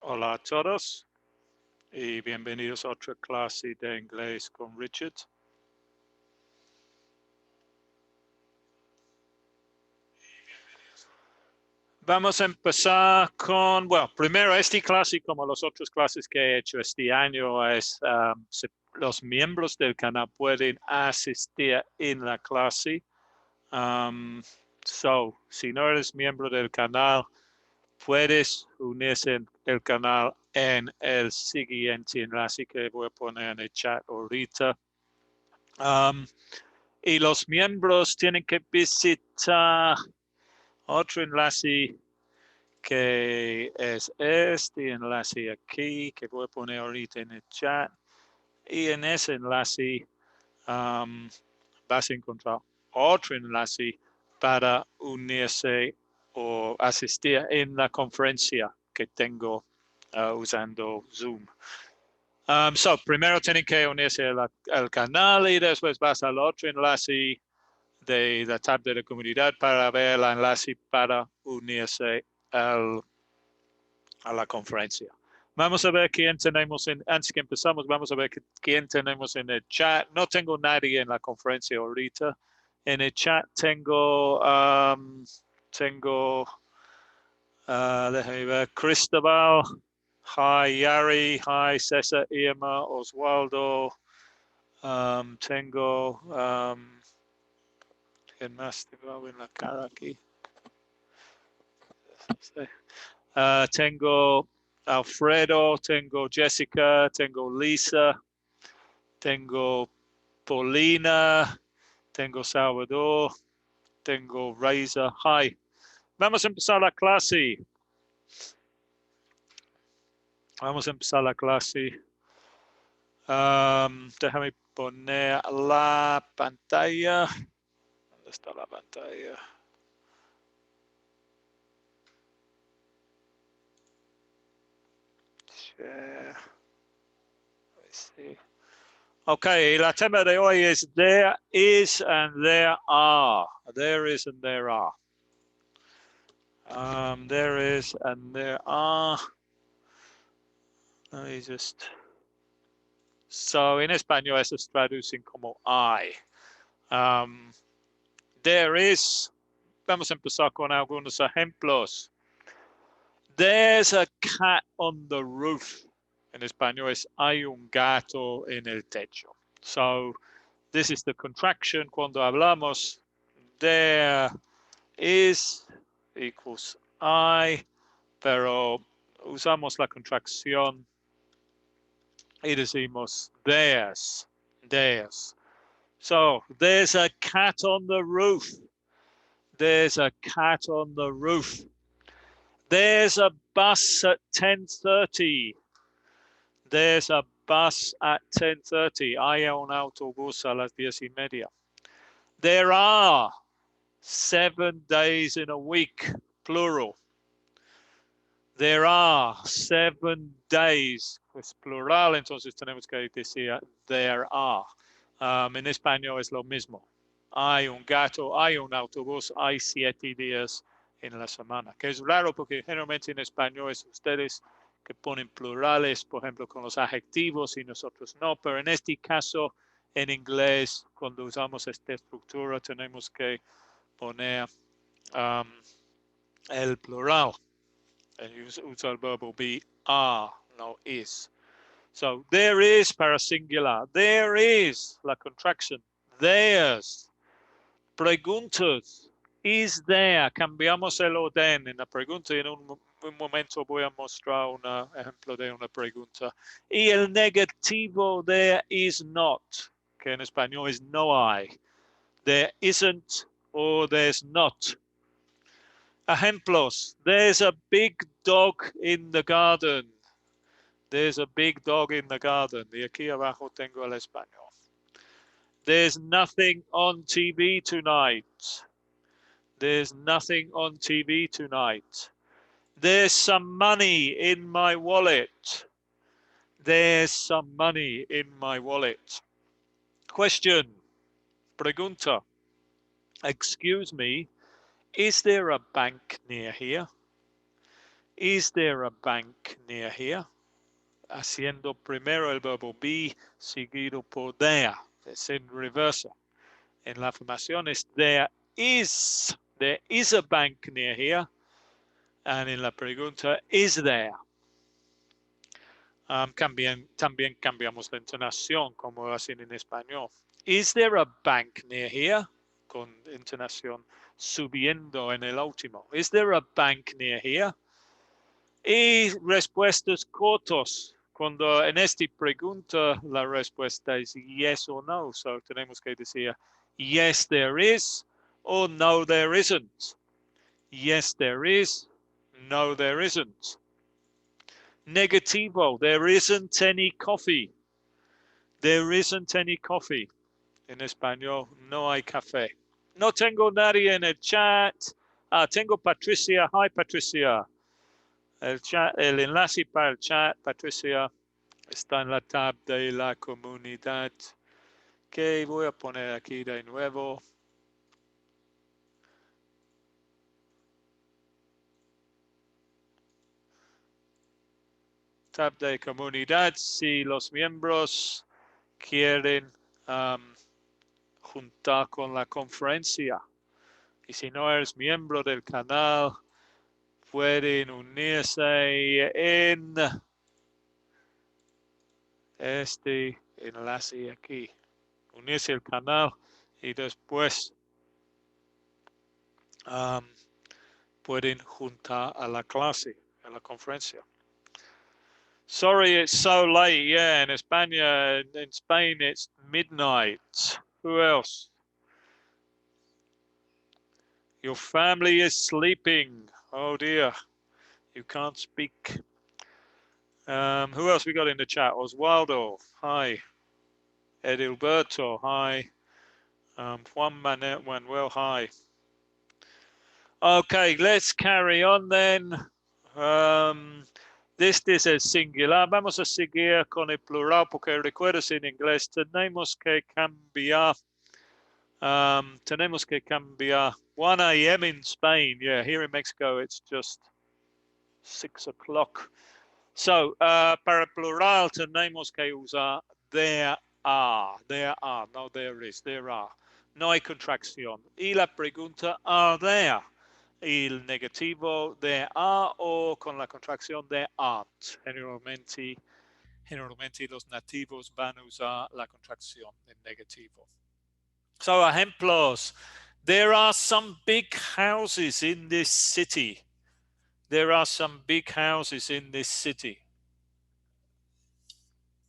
Hola a todos y bienvenidos a otra clase de inglés con Richard. Vamos a empezar con, bueno, primero esta clase, como las otras clases que he hecho este año, es los miembros del canal pueden asistir en la clase. Si no eres miembro del canal, puedes unirse al canal en el siguiente enlace que voy a poner en el chat ahorita. Y los miembros tienen que visitar otro enlace que es este enlace aquí, que voy a poner ahorita en el chat. Y en ese enlace vas a encontrar otro enlace para unirse o asistir en la conferencia que tengo usando Zoom. Primero tienen que unirse al canal y después vas al otro enlace de la tab de la comunidad para ver el enlace para unirse a la conferencia. Vamos a ver quién tenemos antes que empezamos, vamos a ver quién tenemos en el chat. No tengo nadie en la conferencia ahorita. En el chat tengo, déjame ver, Cristóbal, hi Yari, hi César, Irma, Oswaldo, tengo, ¿quién más tengo en la cara aquí? Tengo Alfredo, tengo Jessica, tengo Lisa, tengo Paulina, tengo Salvador, tengo Raiza. Hi. Vamos a empezar la clase. Vamos a empezar la clase. Déjame poner la pantalla. ¿Dónde está la pantalla? Share. Okay, la tema de hoy es there is and there are. There is and there are. There is and there are. Let me just. So en español eso se traducen como hay. There is. Vamos a empezar con algunos ejemplos. There's a cat on the roof. En español es hay un gato en el techo. So this is the contraction cuando hablamos there is equals I, pero usamos la contracción y decimos there's. So there's a cat on the roof. There's a cat on the roof. There's a bus at 10:30. There's a bus at 10:30. Hay un autobús a las 10:30. There are 7 days in a week, plural. There are 7 days, pues plural, entonces tenemos que decir there are. En español es lo mismo. Hay un gato, hay un autobús, hay 7 días en la semana, que es raro porque generalmente en español es ustedes que ponen plurales, por ejemplo, con los adjetivos y nosotros no, pero en este caso, en inglés, cuando usamos esta estructura, tenemos que poner el plural. Usa el verbo be, are, no is. So there is para singular. There is, la contraction. There's. Preguntas. Is there. Cambiamos el orden en la pregunta y en un momento voy a mostrar un ejemplo de una pregunta. Y el negativo there is not, que en español es no hay. There isn't or there's not. Ejemplos. There's a big dog in the garden. There's a big dog in the garden. Y aquí abajo tengo el español. There's nothing on TV tonight. There's nothing on TV tonight. There's some money in my wallet. There's some money in my wallet. Question. Pregunta. Excuse me, is there a bank near here? Is there a bank near here? Haciendo primero el verbo be seguido por there. Es en reversa. En la afirmación es there is a bank near here. And en la pregunta, is there? También cambiamos la entonación, como hacen en español. Is there a bank near here? Con entonación subiendo en el último. Is there a bank near here? Y respuestas cortos. Cuando en esta pregunta la respuesta es yes or no. So tenemos que decir yes there is or no there isn't. Yes there is, no there isn't. Negativo, there isn't any coffee. There isn't any coffee. En español, no hay café. No tengo nadie en el chat. Tengo Patricia. Hi, Patricia. El enlace para el chat, Patricia, está en la tab de la comunidad. Que voy a poner aquí de nuevo. Tab de comunidad. Si los miembros quieren juntar con la conferencia. Y si no eres miembro del canal, pueden unirse en este enlace aquí. Unirse al canal y después pueden juntar a la clase, a la conferencia. Sorry it's so late. Yeah, in España, in Spain, it's midnight. Who else? Your family is sleeping. Oh dear, you can't speak. Who else we got in the chat? Oswaldo, hi. Edilberto, hi. Juan Manuel, hi. Okay, let's carry on then. This is el singular. Vamos a seguir con el plural porque recuerdas en inglés tenemos que cambiar. Tenemos que cambiar. 1 a.m. in Spain. Yeah, here in Mexico it's just 6 o'clock. So, para plural tenemos que usar there are, no there is, there are. No hay contracción. Y la pregunta, are there? Y el negativo, there are, o con la contracción, there aren't. Generalmente los nativos van a usar la contracción en negativo. So, ejemplos. There are some big houses in this city. There are some big houses in this city.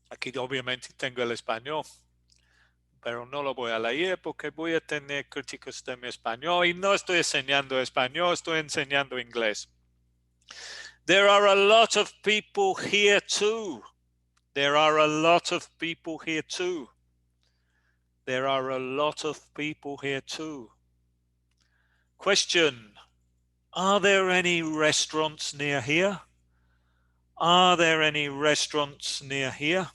Aquí obviamente tengo el español, pero no lo voy a leer porque voy a tener críticos de mi español y no estoy enseñando español, estoy enseñando inglés. There are a lot of people here too. There are a lot of people here too. There are a lot of people here too. Question. Are there any restaurants near here? Are there any restaurants near here?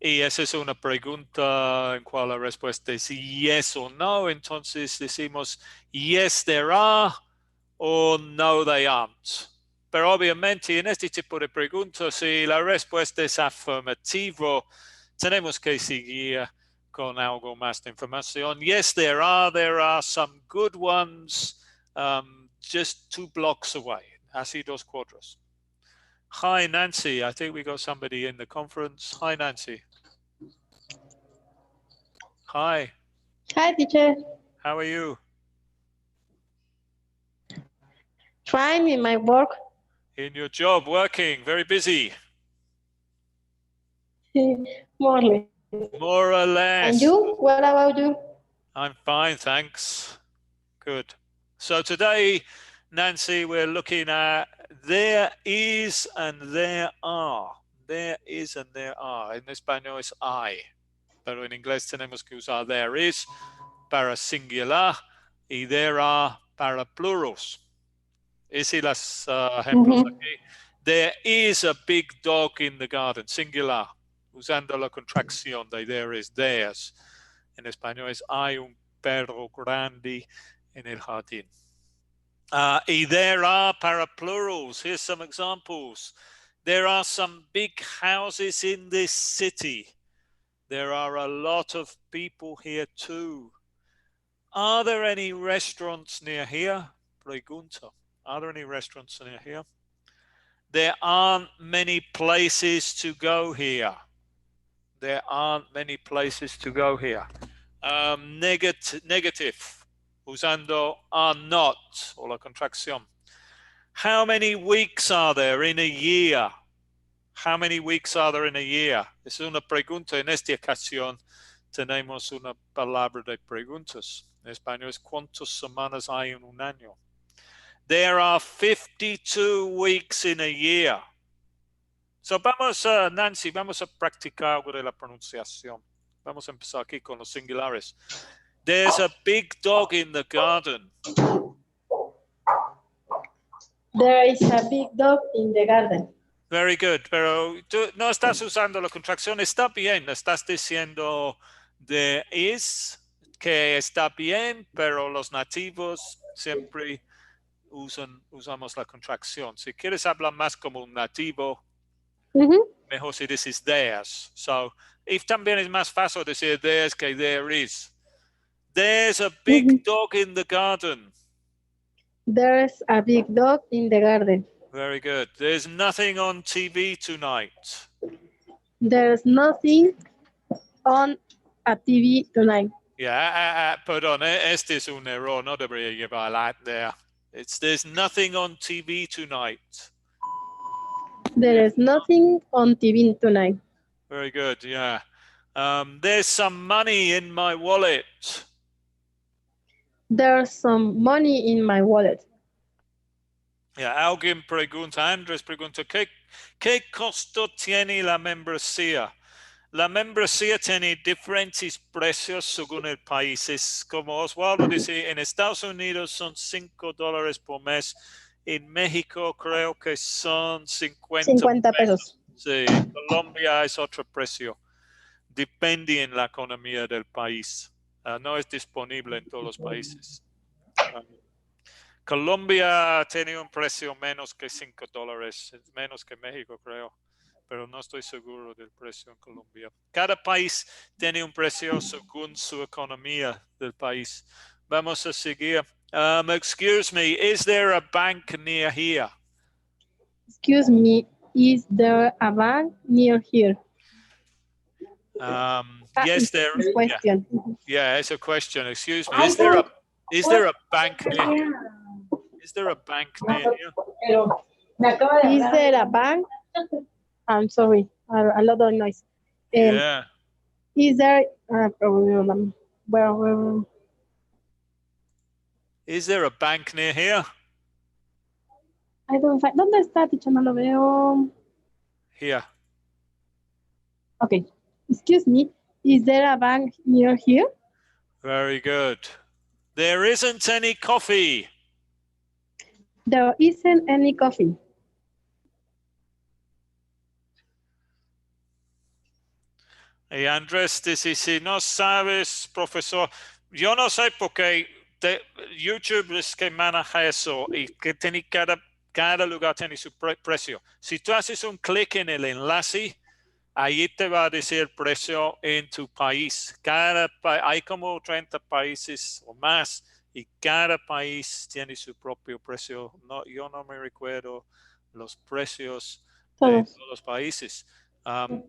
Y esa es una pregunta en cual la respuesta es yes o no. Entonces decimos yes there are o no they aren't. Pero obviamente en este tipo de preguntas, si la respuesta es afirmativo, tenemos que seguir con algo más de información. Yes, there are some good ones just 2 blocks away. Así 2 cuadras. Hi, Nancy. I think we got somebody in the conference. Hi, Nancy. Hi. Hi, teacher. How are you? Fine in my work. In your job, working, very busy. More or less. More or less. And you? What about you? I'm fine, thanks. Good. So today, Nancy, we're looking at there is and there are. There is and there are. En español es hay. Pero en inglés tenemos que usar there is para singular y there are para plurals. Ese los ejemplos aquí. There is a big dog in the garden, singular, usando la contracción de there is, theirs. En español es hay un perro grande en el jardín. Y there are para plurals. Here's some examples. There are some big houses in this city. There are a lot of people here too. Are there any restaurants near here? Pregunta. Are there any restaurants near here? There aren't many places to go here. There aren't many places to go here. Negative. Usando are not, o la contracción. How many weeks are there in a year? How many weeks are there in a year? Es una pregunta. En esta ocasión tenemos una palabra de preguntas. En español es ¿cuántas semanas hay en un año? There are 52 weeks in a year. So vamos, Nancy, vamos a practicar algo de la pronunciación. Vamos a empezar aquí con los singulares. There's a big dog in the garden. There is a big dog in the garden. Very good, pero tú no estás usando la contracción, está bien, estás diciendo there is, que está bien, pero los nativos siempre usamos la contracción. Si quieres hablar más como un nativo, mejor si dices theirs. So, if también es más fácil decir there's que there is. There's a big dog in the garden. There's a big dog in the garden. Very good. There's nothing on TV tonight. There's nothing on a TV tonight. Yeah, perdón, este es un error, no debería llevar that there. There's nothing on TV tonight. There is nothing on TV tonight. Very good, yeah. There's some money in my wallet. There's some money in my wallet. Yeah, alguien pregunta, Andrés pregunta, ¿qué costo tiene la membresía? La membresía tiene diferentes precios según el país. Es como Osvaldo dice, en Estados Unidos son $5 por mes. En México creo que son 50 pesos. Sí, en Colombia es otro precio. Depende en la economía del país. No es disponible en todos los países. Colombia tiene un precio menos que $5, menos que México creo, pero no estoy seguro del precio en Colombia. Cada país tiene un precio según su economía del país. Vamos a seguir. Excuse me, is there a bank near here? Excuse me, is there a bank near here? Yes, there is. Question. Yeah, it's a question. Excuse me, is there a bank near here? Is there a bank near here? Is there a bank? I'm sorry, a lot of noise. Yeah. Is there Is there a bank near here? I don't find. ¿Dónde está, teacher? No lo veo. Here. Okay. Excuse me. Is there a bank near here? Very good. There isn't any coffee. There isn't any coffee. Y Andrés dice, si no sabes, profesor, yo no sé por qué YouTube es que maneja eso y que tiene cada lugar tiene su precio. Si tú haces un clic en el enlace, ahí te va a decir el precio en tu país. Hay como 30 países o más y cada país tiene su propio precio. No, yo no me recuerdo los precios de todos los países.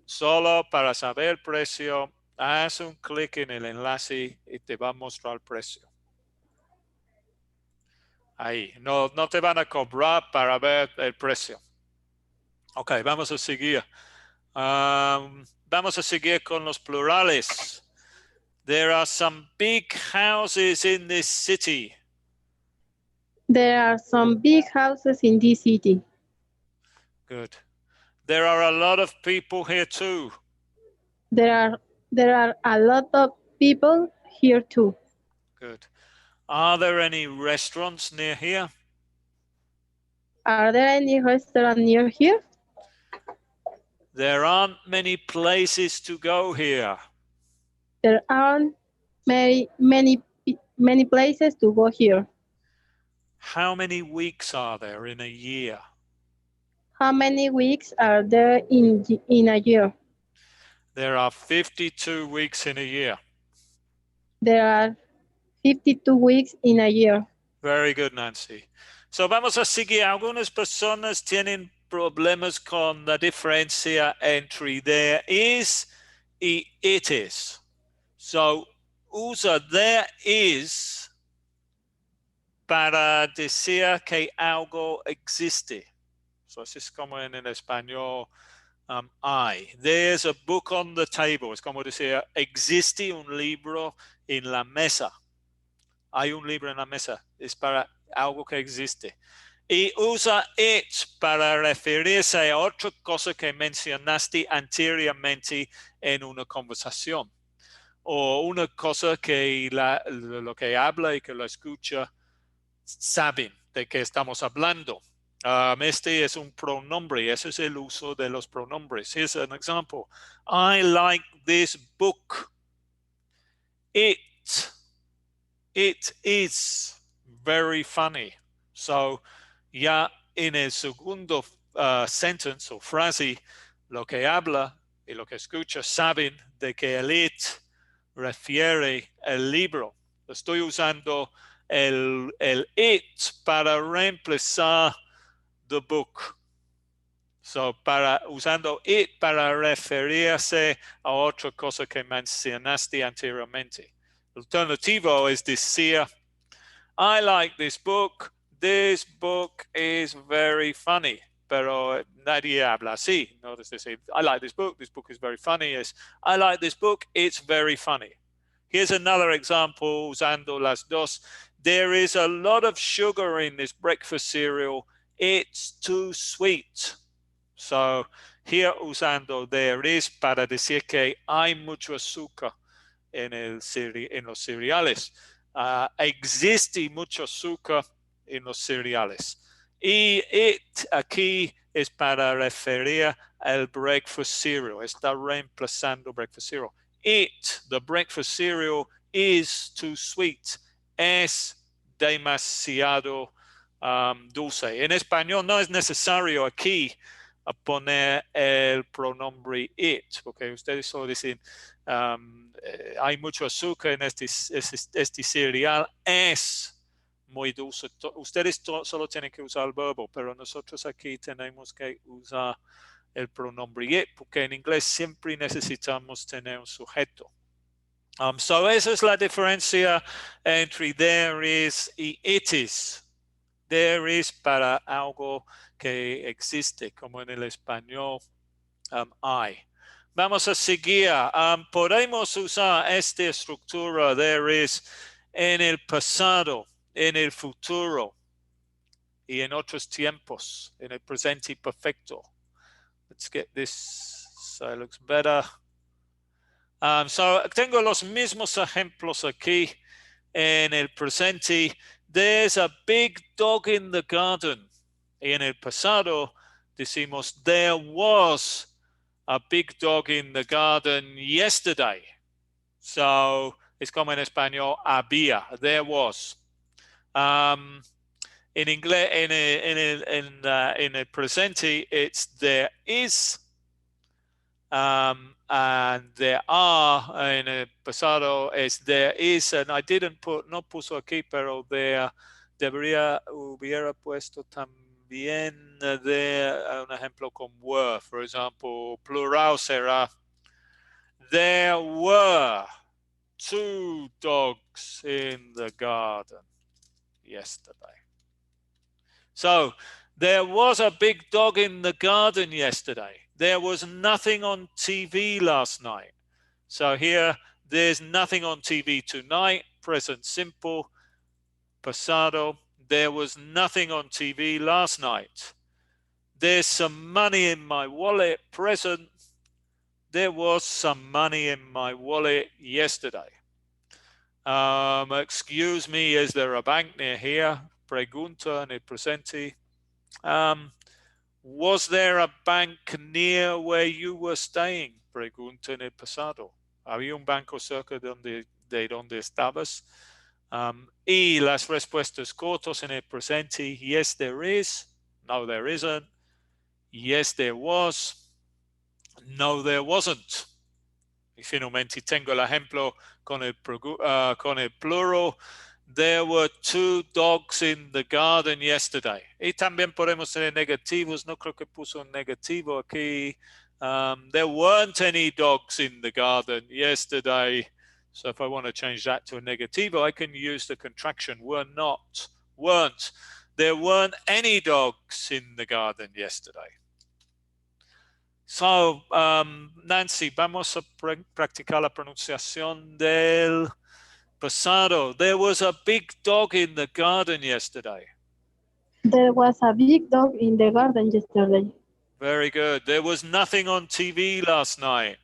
Solo para saber el precio, haz un clic en el enlace y te va a mostrar el precio. Ahí, no te van a cobrar para ver el precio. Ok, vamos a seguir. Vamos a seguir con los plurales. There are some big houses in this city. There are some big houses in this city. Good. There are a lot of people here too. There are a lot of people here too. Good. Are there any restaurants near here? Are there any restaurants near here? There aren't many places to go here. There aren't many places to go here. How many weeks are there in a year? How many weeks are there in a year? There are 52 weeks in a year. There are 52 weeks in a year. Very good, Nancy. So vamos a seguir. Algunas personas tienen problemas con la diferencia entre there is y it is. So usa there is para decir que algo existe. So así es como en el español hay. There's a book on the table. Es como decir, existe un libro en la mesa. Hay un libro en la mesa. Es para algo que existe. Y usa it para referirse a otra cosa que mencionaste anteriormente en una conversación. O una cosa que lo que habla y que lo escucha saben de qué estamos hablando. Este es un pronombre. Ese es el uso de los pronombres. Here's an example. I like this book. It is very funny. So, ya en el segundo sentence o frase, lo que habla y lo que escucha saben de que el it refiere el libro. Estoy usando el it para reemplazar the book. So, usando it para referirse a otra cosa que mencionaste anteriormente. El alternativo es decir, I like this book. This book is very funny. Pero nadie habla así. No es decir, I like this book. This book is very funny. Es, I like this book. It's very funny. Here's another example usando las dos. There is a lot of sugar in this breakfast cereal. It's too sweet. So, here usando there is para decir que hay mucho azúcar en los cereales. Existe mucho azúcar en los cereales. Y it aquí es para referir al breakfast cereal. Está reemplazando breakfast cereal. It, the breakfast cereal, is too sweet. Es demasiado dulce. En español no es necesario aquí poner el pronombre it, porque ustedes solo dicen hay mucho azúcar en este cereal, es muy dulce. Ustedes solo tienen que usar el verbo, pero nosotros aquí tenemos que usar el pronombre it, porque en inglés siempre necesitamos tener un sujeto. So esa es la diferencia entre there is y it is. There is para algo que existe, como en el español hay. Vamos a seguir. Podemos usar esta estructura there is en el pasado, en el futuro y en otros tiempos, en el presente perfecto. Let's get this so it looks better. So tengo los mismos ejemplos aquí en el presente. There's a big dog in the garden. Y en el pasado decimos there was a big dog in the garden yesterday. So es como en español había, there was. En inglés, en el presente, it's there is. And there are, en el pasado es there is, and I didn't put, no puso aquí, pero there hubiera puesto también there, un ejemplo con were, for example, plural será, there were 2 dogs in the garden yesterday. So, there was a big dog in the garden yesterday. There was nothing on TV last night. So here, there's nothing on TV tonight, present simple, pasado. There was nothing on TV last night. There's some money in my wallet, present. There was some money in my wallet yesterday. Excuse me, is there a bank near here? Pregunta en el presente. Was there a bank near where you were staying? Pregunta en el pasado. ¿Había un banco cerca de donde estabas? Y las respuestas cortas en el presente: yes, there is. No, there isn't. Yes, there was. No, there wasn't. Y finalmente tengo el ejemplo con el plural. There were 2 dogs in the garden yesterday. Y también podemos tener negativos. No creo que puso un negativo aquí. There weren't any dogs in the garden yesterday. So if I want to change that to a negativo, I can use the contraction were not, weren't. There weren't any dogs in the garden yesterday. So, Nancy, vamos a practicar la pronunciación del pasado. There was a big dog in the garden yesterday. There was a big dog in the garden yesterday. Very good. There was nothing on TV last night.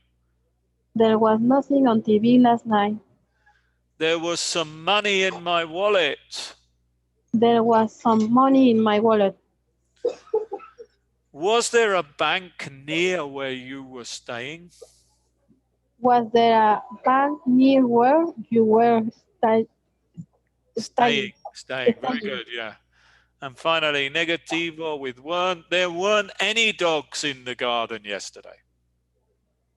There was nothing on TV last night. There was some money in my wallet. There was some money in my wallet. Was there a bank near where you were staying? Was there a bank near where you were staying? Staying. Very good, yeah. And finally, negativo with there weren't any dogs in the garden yesterday.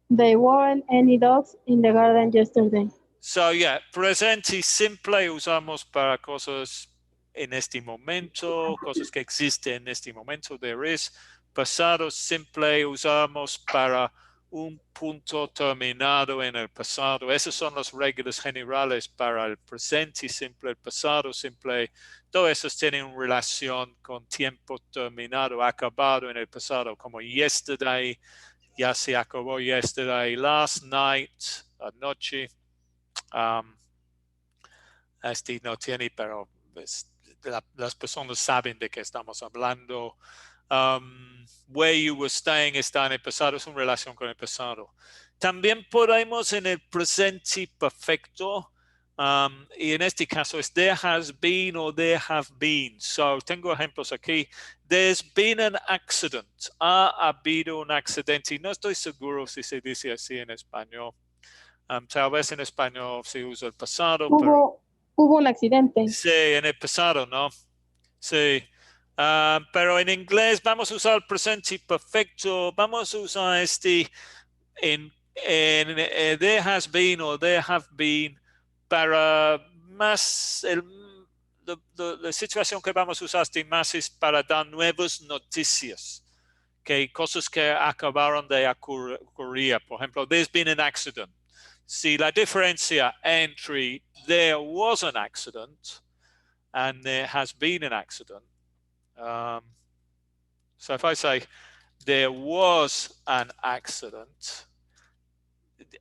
There weren't any dogs in the garden yesterday. So, yeah, presente simple usamos para cosas en este momento, cosas que existen en este momento. There is. Pasado simple usamos para un punto terminado en el pasado. Esas son las reglas generales para el presente simple, el pasado simple. Todas esas tienen relación con tiempo terminado, acabado en el pasado, como yesterday, ya se acabó yesterday, last night, anoche. Este no tiene, pero las personas saben de qué estamos hablando. Where you were staying está en el pasado, es una relación con el pasado. También podemos en el presente perfecto, y en este caso es there has been o there have been. So tengo ejemplos aquí. There's been an accident. Ha habido un accidente. Y no estoy seguro si se dice así en español. Tal vez en español se usa el pasado. Hubo un accidente. Sí, en el pasado, ¿no? Sí. Pero en inglés vamos a usar el presente perfecto. Vamos a usar en there has been o there have been para más la situación que vamos a usar más es para dar nuevas noticias, que cosas que acabaron de ocurrir. Por ejemplo, there's been an accident. Si la diferencia entre there was an accident and there has been an accident. So if I say there was an accident,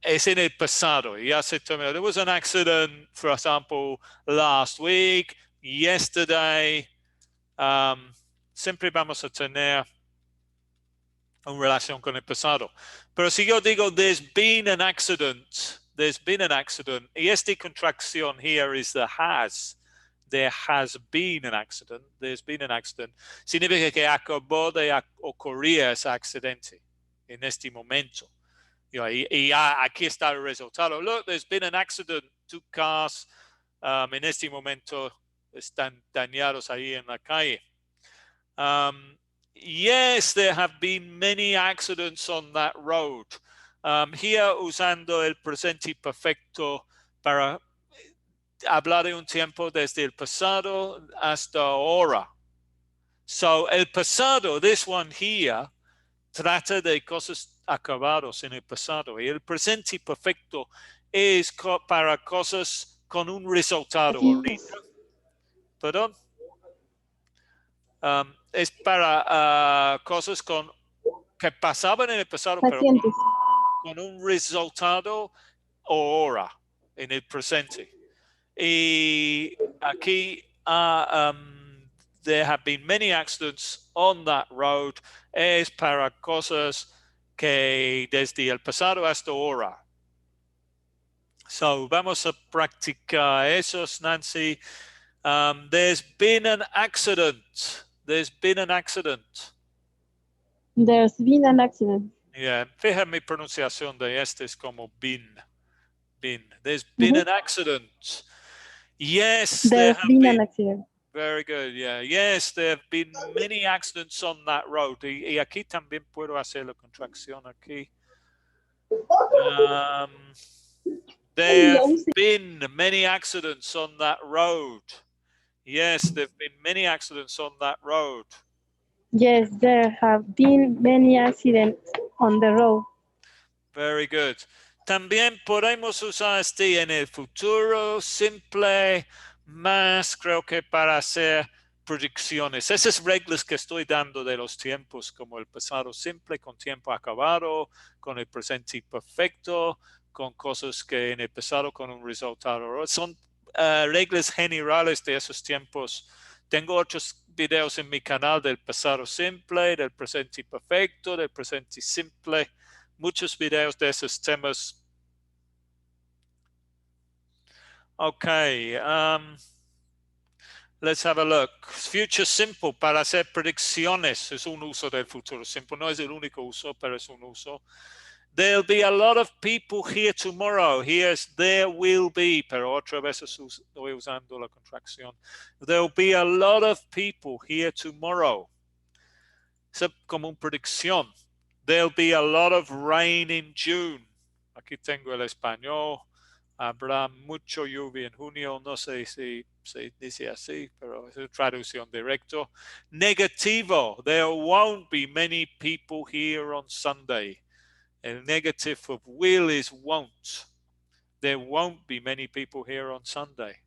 es en el pasado. Ya se terminó. There was an accident, for example, last week, yesterday. Siempre vamos a tener una relación con el pasado. Pero si yo digo there's been an accident, y esta contracción here is the has. There has been an accident. There's been an accident. Significa que acabó de ocurrir ese accidente en este momento. Y aquí está el resultado. Look, there's been an accident. 2 cars en este momento están dañados ahí en la calle. Yes, there have been many accidents on that road. Here usando el presente perfecto para hablar de un tiempo desde el pasado hasta ahora. So el pasado, this one here, trata de cosas acabadas en el pasado. Y el presente perfecto es para cosas con un resultado ahorita. Perdón. Es para cosas que pasaban en el pasado, pero con un resultado ahora, en el presente. Y aquí, there have been many accidents on that road. Es para cosas que desde el pasado hasta ahora. So, vamos a practicar esos, Nancy. There's been an accident. There's been an accident. There's been an accident. Yeah, fíjate mi pronunciación de este es como been. There's been an accident. Yes, there There's have been been. an accident. Very good, yeah. Yes, there have been many accidents on that road. Y aquí también puedo hacer la contracción aquí. There have been many accidents on that road. Yes, there have been many accidents on that road. Yes, there have been many accidents on the road. Very good. También podemos usar este en el futuro simple, más creo que para hacer predicciones. Esas reglas que estoy dando de los tiempos, como el pasado simple con tiempo acabado, con el presente perfecto, con cosas que en el pasado con un resultado. Son reglas generales de esos tiempos. Tengo otros videos en mi canal del pasado simple, del presente perfecto, del presente simple. Muchos videos de esos temas. Okay, let's have a look. Future simple para hacer predicciones es un uso del futuro simple. No es el único uso, pero es un uso. There'll be a lot of people here tomorrow. Here's there will be, pero otra vez estoy usando la contracción. There'll be a lot of people here tomorrow. Es como una predicción. There'll be a lot of rain in June. Aquí tengo el español. Habrá mucho lluvia en junio. No sé si se dice así, pero es una traducción directa. Negativo. There won't be many people here on Sunday. El negative of will is won't. There won't be many people here on Sunday.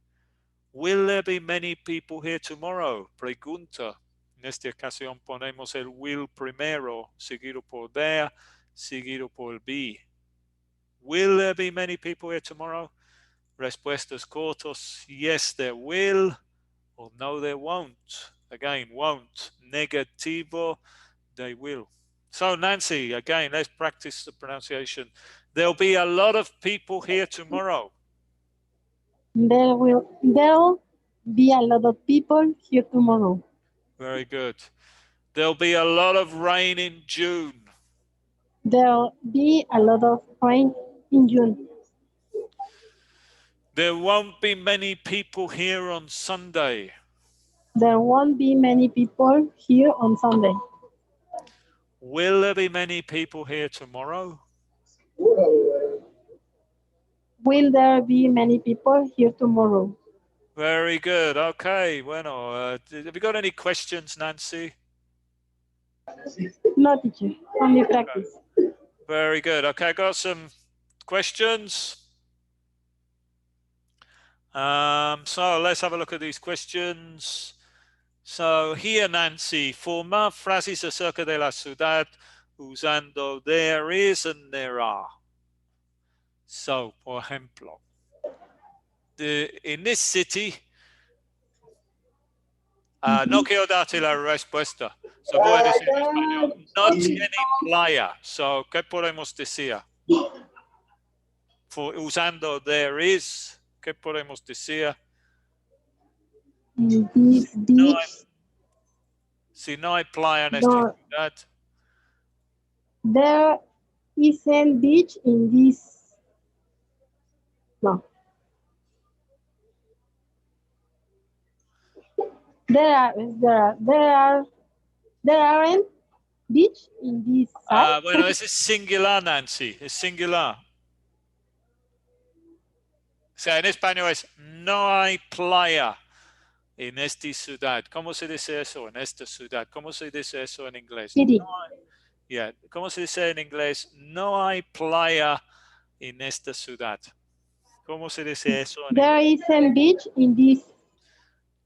Will there be many people here tomorrow? Pregunta. En esta ocasión ponemos el will primero, seguido por there, seguido por be. Will there be many people here tomorrow? Respuestas cortos. Yes, there will. Or no, there won't. Again, won't. Negativo, they will. So, Nancy, again, let's practice the pronunciation. There'll be a lot of people here tomorrow. There'll be a lot of people here tomorrow. Very good. There'll be a lot of rain in June. There'll be a lot of rain in June. There won't be many people here on Sunday. There won't be many people here on Sunday. Will there be many people here tomorrow? Will there be many people here tomorrow? Very good. Okay. Bueno, have you got any questions, Nancy? No, teacher, only practice. Very good. Okay, I got some questions. So let's have a look at these questions. So here, Nancy, formar frases acerca de la ciudad usando there is and there are. So, por ejemplo, in this city, no quiero darte la respuesta. So voy a decir en español, no tiene playa. So, ¿qué podemos decir? Usando there is, ¿qué podemos decir? This beach, Si no hay playa en esta no, ciudad. there isn't beach in this. No. There aren't beach in this side. Bueno, ese es singular, Nancy, es singular. O sea, en español es no hay playa en esta ciudad. ¿Cómo se dice eso en esta ciudad? ¿Cómo se dice eso en inglés? City. No hay, ¿Cómo se dice en inglés? No hay playa en esta ciudad. ¿Cómo se dice eso en There inglés? isn't beach in this.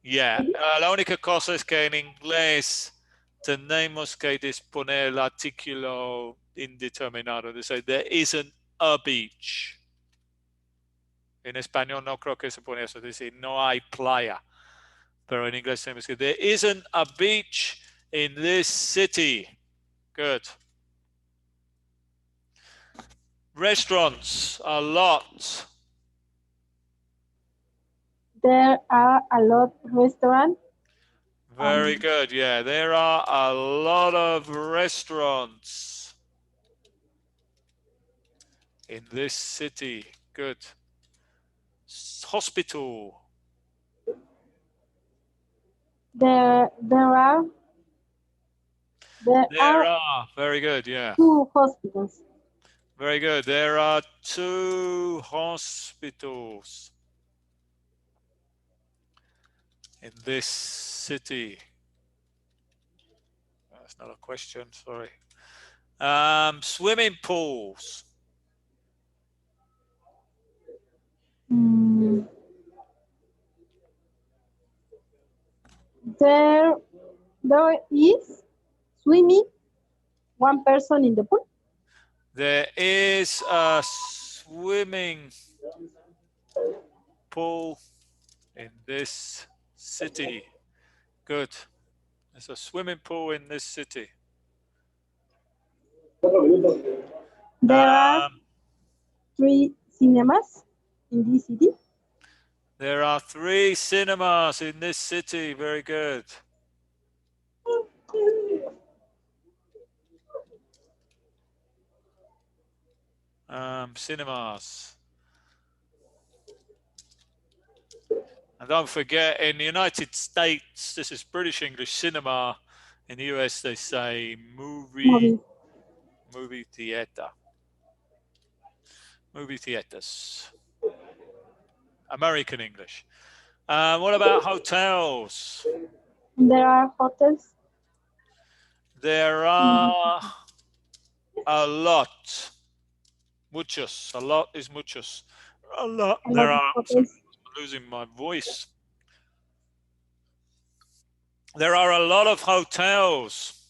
La única cosa es que en inglés tenemos que disponer el artículo indeterminado. Dice, there isn't a beach. En español no creo que se pone eso. Dice, no hay playa. Pero en inglés tenemos que, there isn't a beach in this city. Good. Restaurants, a lot. There are a lot of restaurants. Very good. Yeah, there are a lot of restaurants in this city. Good. Hospital. There are Very good, yeah. two hospitals. Very good. There are 2 hospitals in this city. That's not a question, sorry. Swimming pools. Mm, there there is swimming one person in the pool. There is a swimming pool in this city. Good. There's a swimming pool in this city. There are Um, 3 cinemas in this city. there are 3 cinemas in this city. Very good. Cinemas. And don't forget, in the United States, this is British English cinema. In the US, they say movie theater. Movie theaters. American English. What about hotels? There are hotels. There are a lot. Muchos. A lot is muchos. A lot. A There lot of are. Sorry, hotels. I'm losing my voice. There are a lot of hotels.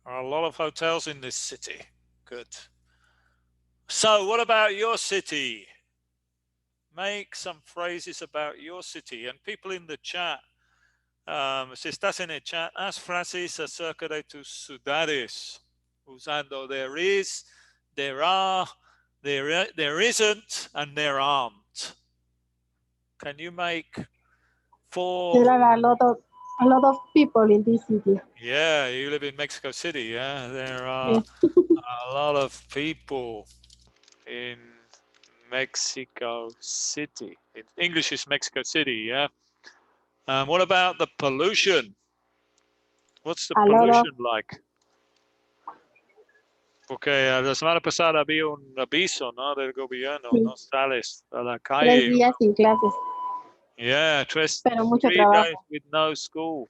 There are a lot of hotels in this city. Good. So, what about your city? Make some phrases about your city. And people in the chat, si estás en el chat, haz frases acerca de tus ciudades. Usando there is, there are, there isn't, and there aren't. Can you make 4? There are a lot of people in this city. Yeah, you live in Mexico City, yeah? There are Yes. a lot of people in Mexico City. In English is Mexico City, yeah? What about the pollution? What's the A lot of pollution like? Porque la semana pasada había un aviso, ¿no? Del gobierno, no sales a la 3 calle. días sin clases, Yeah, pero mucho 3 days trabajo. with no school.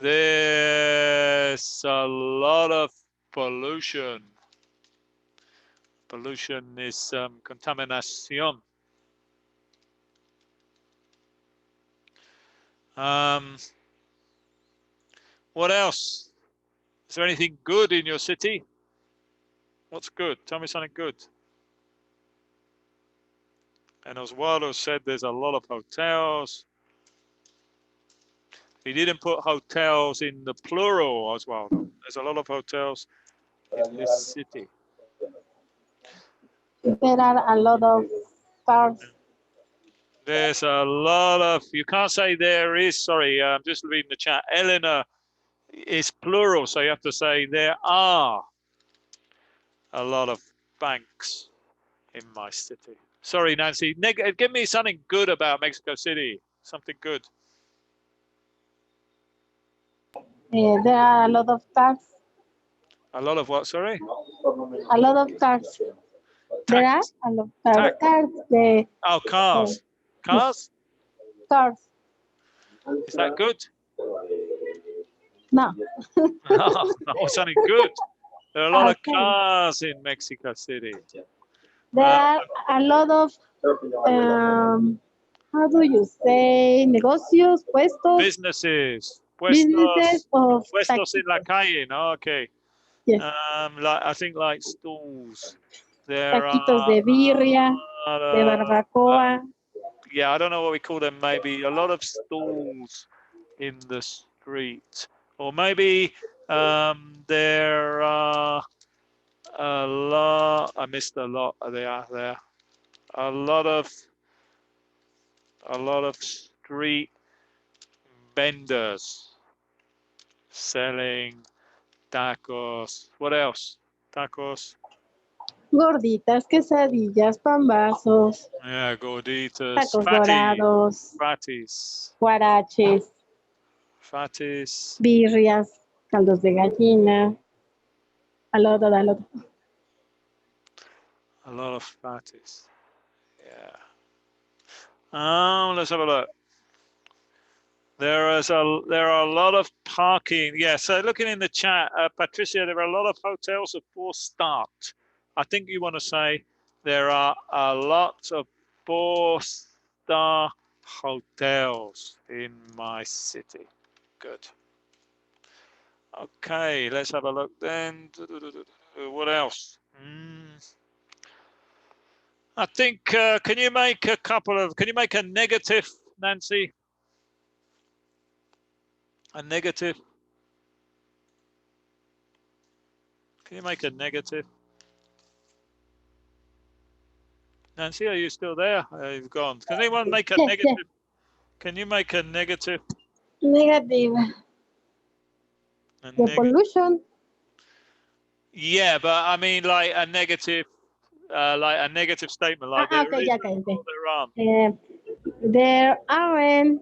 There's a lot of pollution. Pollution is contaminación. What else? Is there anything good in your city? What's good? Tell me something good. And Oswaldo said there's a lot of hotels. He didn't put hotels in the plural, Oswaldo. There's a lot of hotels in this city. There are a lot of cars. There's a lot of, you can't say there is, sorry, I'm just reading the chat. Eleanor is plural, so you have to say there are a lot of banks in my city. Sorry, Nancy. Give me something good about Mexico City. Something good. There are a lot of cars. A lot of what? Sorry. A lot of cars. There are a lot of cars. Oh, cars. Cars? Cars. Is that good? No. No, no, something good. There are a lot of Okay. cars in Mexico City. There are a lot of, how do you say, negocios, puestos, Businesses. businesses of Puestos en la taquitos. calle, no? Okay. Yes. Like I think like stalls. There Taquitos are de birria, de barbacoa. yeah, I don't know what we call them. Maybe a lot of stalls in the street, or maybe there are a lot. I missed a lot. They are there. A lot of street vendors selling tacos. What else? Tacos. Gorditas, quesadillas, pambazos, Yeah, gorditas, tacos fatties, dorados, fatties, guaraches, fatties. birrias, caldos de gallina, al otro. A lot of fatties. Yeah. Let's have a look. There are a lot of parking. Yeah, so looking in the chat, Patricia, there are a lot of hotels of 4-star. I think you want to say there are a lot of 4-star hotels in my city. Good. Okay, let's have a look then. What else? I think, can you make a negative, Nancy? A negative? Can you make a negative? Nancy, are you still there? You've gone. Can anyone make a negative? Yes. Can you make a negative? Negative. The pollution. Yeah, but I mean like a negative statement, like there Okay, is ya cállate. or there aren't. There aren't,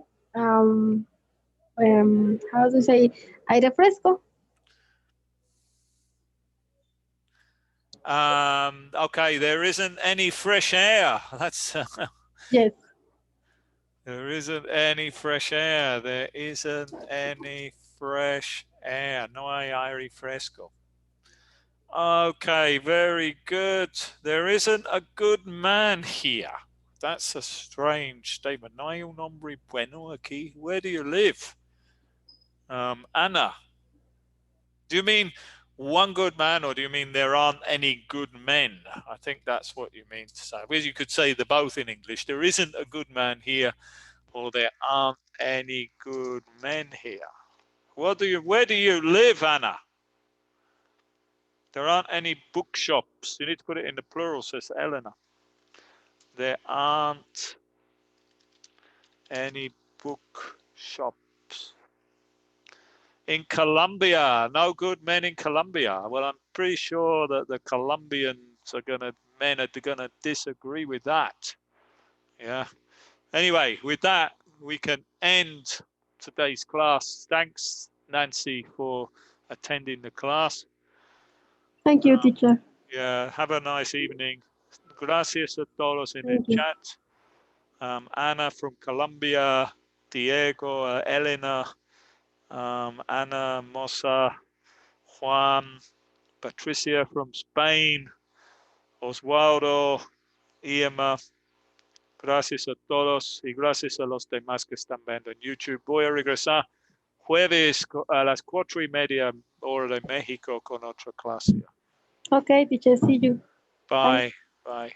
how to say, aire fresco. Okay, there isn't any fresh air. That's Yes. there isn't any fresh air. There isn't any fresh air. No hay aire fresco. Okay, very good. There isn't a good man here. That's a strange statement. No hay un hombre bueno aquí. Where do you live? Anna, do you mean one good man or do you mean there aren't any good men? I think that's what you mean to say. Well, you could say the both in English. There isn't a good man here or there aren't any good men here. Where do you live, Anna? There aren't any bookshops. You need to put it in the plural, says Eleanor. There aren't any bookshops. In Colombia, no good men in Colombia. Well, I'm pretty sure that the Colombians are gonna disagree with that. Yeah. Anyway, with that, we can end today's class. Thanks, Nancy, for attending the class. Thank you, teacher. Yeah, have a nice evening. Gracias a todos en el Thank you. chat. Ana from Colombia, Diego, Elena, Ana, Mosa, Juan, Patricia from Spain, Oswaldo, Irma. Gracias a todos y gracias a los demás que están viendo en YouTube. Voy a regresar jueves a las 4:30 hora de México con otra clase. Okay, teacher, see you. Bye. Bye.